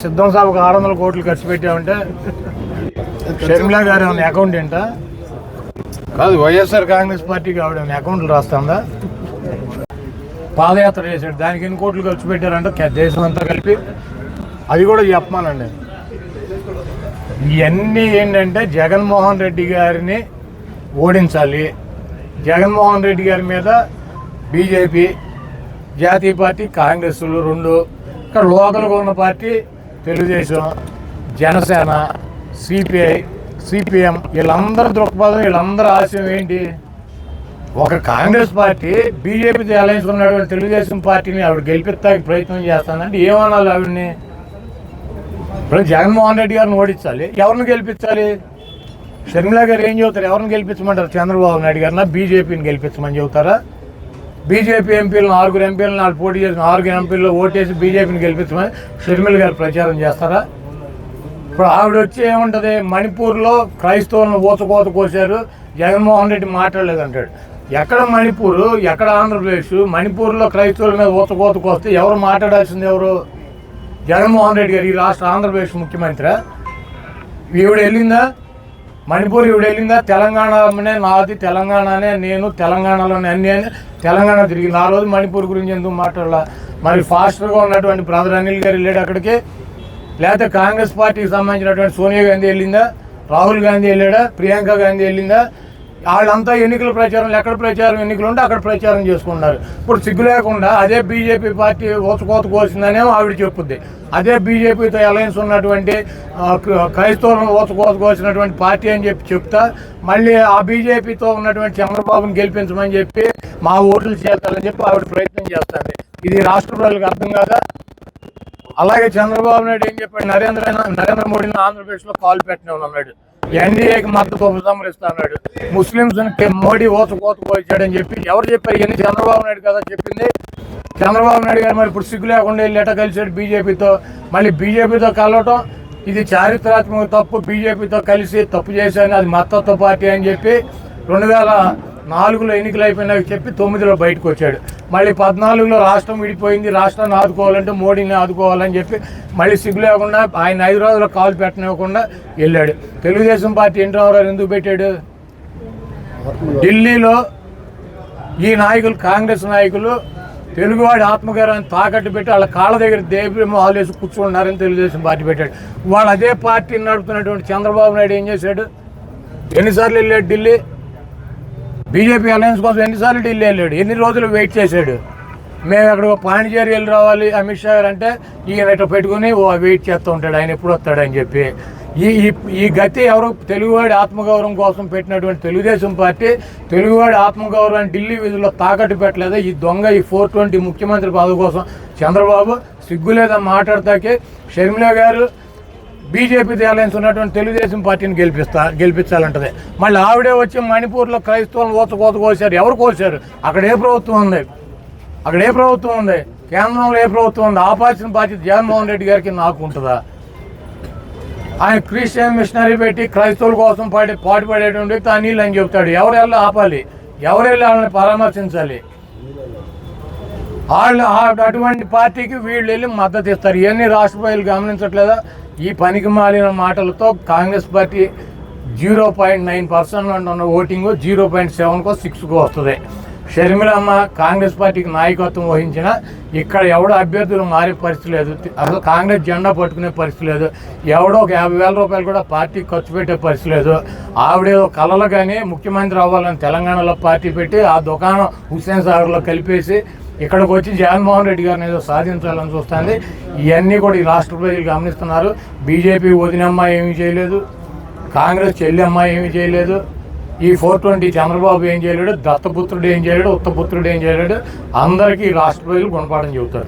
సిద్ధం సభకు 600 కోట్లు ఖర్చు పెట్టామంటే షర్మిలా గారు ఏమైనా అకౌంటెంటా కాదు, వైఎస్ఆర్ కాంగ్రెస్ పార్టీకి ఆవిడ అకౌంట్లు రాస్తుందా? పాదయాత్ర చేశాడు, దానికి ఎన్ని కోట్లు ఖర్చు పెట్టారంటే దేశం అంతా కలిపి అది కూడా చెప్పమానండి. ఇవన్నీ ఏంటంటే జగన్మోహన్ రెడ్డి గారిని ఓడించాలి. జగన్మోహన్ రెడ్డి గారి మీద బీజేపీ, జాతీయ పార్టీ కాంగ్రెస్లు రెండు, ఇక్కడ లోకల్గా ఉన్న party Telugu Desam, Janasena, CPI, CPM, వీళ్ళందరి దృక్పథం, వీళ్ళందరి ఆశయం ఏంటి? ఒక కాంగ్రెస్ పార్టీ బీజేపీతో అలయన్స్ ఉన్నటువంటి తెలుగుదేశం పార్టీని ఆవిడ గెలిపిస్తానికి ప్రయత్నం చేస్తానంటే ఏమనాలి ఆవిడని? ఇప్పుడు జగన్మోహన్ రెడ్డి గారిని ఓడించాలి, ఎవరిని గెలిపించాలి? షర్మిలా గారు ఏం చెబుతారు? ఎవరిని గెలిపించమంటారు? చంద్రబాబు నాయుడు గారినా బీజేపీని గెలిపించమని చెబుతారా? బీజేపీ ఎంపీలను 6 ఎంపీలను వాళ్ళు పోటీ చేసిన 6 ఎంపీల్లో ఓటేసి బీజేపీని గెలిపించమని షర్మిల గారు ప్రచారం చేస్తారా? ఇప్పుడు ఆవిడ వచ్చి ఏముంటుంది, మణిపూర్లో క్రైస్తవులను ఊచకోత కోసారు, జగన్మోహన్ రెడ్డి మాట్లాడలేదంటాడు. ఎక్కడ మణిపూర్, ఎక్కడ ఆంధ్రప్రదేశ్? మణిపూర్లో క్రైస్తవుల మీద ఊచకోత కోస్తే ఎవరు మాట్లాడాల్సింది? ఎవరు? జగన్మోహన్ రెడ్డి గారు ఈ రాష్ట్ర ఆంధ్రప్రదేశ్ ముఖ్యమంత్రి. ఈవిడ వెళ్ళిందా మణిపూర్? ఈవిడ వెళ్ళిందా? తెలంగాణనే నాది, తెలంగాణనే నేను, తెలంగాణలోనే అన్ని అని తెలంగాణ తిరిగింది. ఆ రోజు మణిపూర్ గురించి ఎందుకు మాట్లాడాల? మరి ఫాస్టర్గా ఉన్నటువంటి బ్రదర్ అనిల్ గారు వెళ్ళాడు అక్కడికి, లేకపోతే కాంగ్రెస్ పార్టీకి సంబంధించినటువంటి సోనియా గాంధీ వెళ్ళిందా? రాహుల్ గాంధీ వెళ్ళాడా? ప్రియాంక గాంధీ వెళ్ళిందా? వాళ్ళంతా ఎన్నికల ప్రచారం, ఎక్కడ ప్రచారం ఎన్నికలు ఉంటే అక్కడ ప్రచారం చేసుకున్నారు. ఇప్పుడు సిగ్గు లేకుండా అదే బీజేపీ పార్టీ ఊచకోత కోసిందనేమో ఆవిడ చెప్పుద్ది. అదే బీజేపీతో అలయన్స్ ఉన్నటువంటి క్రైస్తవులను ఊచకోత కోసినటువంటి పార్టీ అని చెప్తా మళ్ళీ ఆ బీజేపీతో ఉన్నటువంటి చంద్రబాబుని గెలిపించమని చెప్పి మా ఓట్లు చేస్తారని చెప్పి ఆవిడ ప్రయత్నం చేస్తుంది. ఇది రాష్ట్ర ప్రజలకు అర్థం కాదా? అలాగే చంద్రబాబు నాయుడు ఏం చెప్పాడు? నరేంద్ర మోడీని ఆంధ్రప్రదేశ్లో కాలు పెట్టిన అన్నాడు, ఎన్డీఏకి మద్దతు ఉపసంహరిస్తా అన్నాడు, ముస్లింస్ మోడీ ఊచకోత కోసాడని చెప్పి ఎవరు చెప్పారు? ఇవన్నీ చంద్రబాబు నాయుడు కదా చెప్పింది. చంద్రబాబు నాయుడు గారు మరి ఇప్పుడు సిగ్గు లేకుండా వెళ్ళి ఎట కలిసాడు బీజేపీతో. మళ్ళీ బీజేపీతో కలవటం ఇది చారిత్రాత్మక తప్పు. బీజేపీతో కలిసి తప్పు చేశాను, అది మద్దతు పార్టీ అని చెప్పి 2004లో ఎన్నికలు అయిపోయినాక చెప్పి 9లో బయటకు వచ్చాడు. మళ్ళీ 14లో రాష్ట్రం విడిపోయింది, రాష్ట్రాన్ని ఆదుకోవాలంటే మోడీని ఆదుకోవాలని చెప్పి మళ్ళీ సిగ్గు లేకుండా ఆయన హైదరాబాద్లో కాలు పెట్టనివ్వకుండా వెళ్ళాడు. తెలుగుదేశం పార్టీ ఎన్టీ రామారావు ఎందుకు పెట్టాడు? ఢిల్లీలో ఈ నాయకులు, కాంగ్రెస్ నాయకులు తెలుగువాడి ఆత్మగౌరవాన్ని తాకట్టు పెట్టి వాళ్ళ కాళ్ళ దగ్గర దేబ్రమోహాలు వేసి కూర్చున్నారని తెలుగుదేశం పార్టీ పెట్టాడు. వాళ్ళు అదే పార్టీని నడుపుతున్నటువంటి చంద్రబాబు నాయుడు ఏం చేశాడు? ఎన్నిసార్లు వెళ్ళాడు ఢిల్లీ? బీజేపీ అలయన్స్ కోసం ఎన్నిసార్లు ఢిల్లీ వెళ్ళాడు? ఎన్ని రోజులు వెయిట్ చేశాడు? మేము అక్కడ పాండిచేరి వెళ్ళి రావాలి అమిత్ షా గారు అంటే ఈయన ఇట్లా పెట్టుకుని వెయిట్ చేస్తూ ఉంటాడు, ఆయన ఎప్పుడు వస్తాడని చెప్పి. ఈ గతి ఎవరు? తెలుగువాడి ఆత్మగౌరవం కోసం పెట్టినటువంటి తెలుగుదేశం పార్టీ తెలుగువాడి ఆత్మగౌరవాన్ని ఢిల్లీ వీధుల్లో తాకట్టు పెట్టలేదా? ఈ దొంగ, ఈ 420 ముఖ్యమంత్రి పదవి కోసం చంద్రబాబు సిగ్గు లేదా మాట్లాడతాకే షర్మిలా గారు బీజేపీ అలయన్స్ ఉన్నటువంటి తెలుగుదేశం పార్టీని గెలిపించాలంటది. మళ్ళీ ఆవిడే వచ్చి మణిపూర్లో క్రైస్తవులను ఊచకోత కోసారు. ఎవరు కోసారు? అక్కడ ఏ ప్రభుత్వం ఉంది? అక్కడ ఏ ప్రభుత్వం ఉంది? కేంద్రంలో ఏ ప్రభుత్వం ఉంది? ఆపాల్సిన బాధ్యత జగన్మోహన్ రెడ్డి గారికి నాకు ఉంటుందా? ఆయన క్రిస్టియన్ మిషనరీ పెట్టి క్రైస్తవుల కోసం పాటుపడేటువంటి వ్యక్తి అనిల్ అని చెప్తాడు. ఎవరు వెళ్ళి ఆపాలి? ఎవరు వెళ్ళి వాళ్ళని పరామర్శించాలి? వాళ్ళు అటువంటి పార్టీకి వీళ్ళు వెళ్ళి మద్దతు ఇస్తారు. ఇవన్నీ రాష్ట్ర ప్రజలు గమనించట్లేదా? ఈ పనికి మాలిన మాటలతో కాంగ్రెస్ పార్టీ 0.9% ఉన్న ఓటింగ్ 0.7కో 6కో వస్తుంది. షర్మిలమ్మ కాంగ్రెస్ పార్టీకి నాయకత్వం వహించిన ఇక్కడ ఎవడో అభ్యర్థులు మారే పరిస్థితి లేదు, అసలు కాంగ్రెస్ జెండా పట్టుకునే పరిస్థితి లేదు, ఎవడో ఒక 50,000 రూపాయలు కూడా పార్టీకి ఖర్చు పెట్టే పరిస్థితి లేదు. ఆవిడేదో కళలు కానీ ముఖ్యమంత్రి అవ్వాలని తెలంగాణలో పార్టీ పెట్టి ఆ దుకాణం హుస్సేన్ సాగర్లో కలిపేసి ఇక్కడికి వచ్చి జగన్మోహన్ రెడ్డి గారిని ఏదో సాధించాలని చూస్తుంది. ఇవన్నీ కూడా ఈ రాష్ట్ర ప్రజలు గమనిస్తున్నారు. బీజేపీ వదినమ్మ ఏమీ చేయలేదు, కాంగ్రెస్ చెల్లెమ్మ ఏమీ చేయలేదు, ఈ 420 చంద్రబాబు ఏం చేయలేడు, దత్తపుత్రుడు ఏం చేయలేడు, ఉత్తపుత్రుడు ఏం చేయలేడు. అందరికీ రాష్ట్ర ప్రజలు గుణపాఠం చెబుతారు.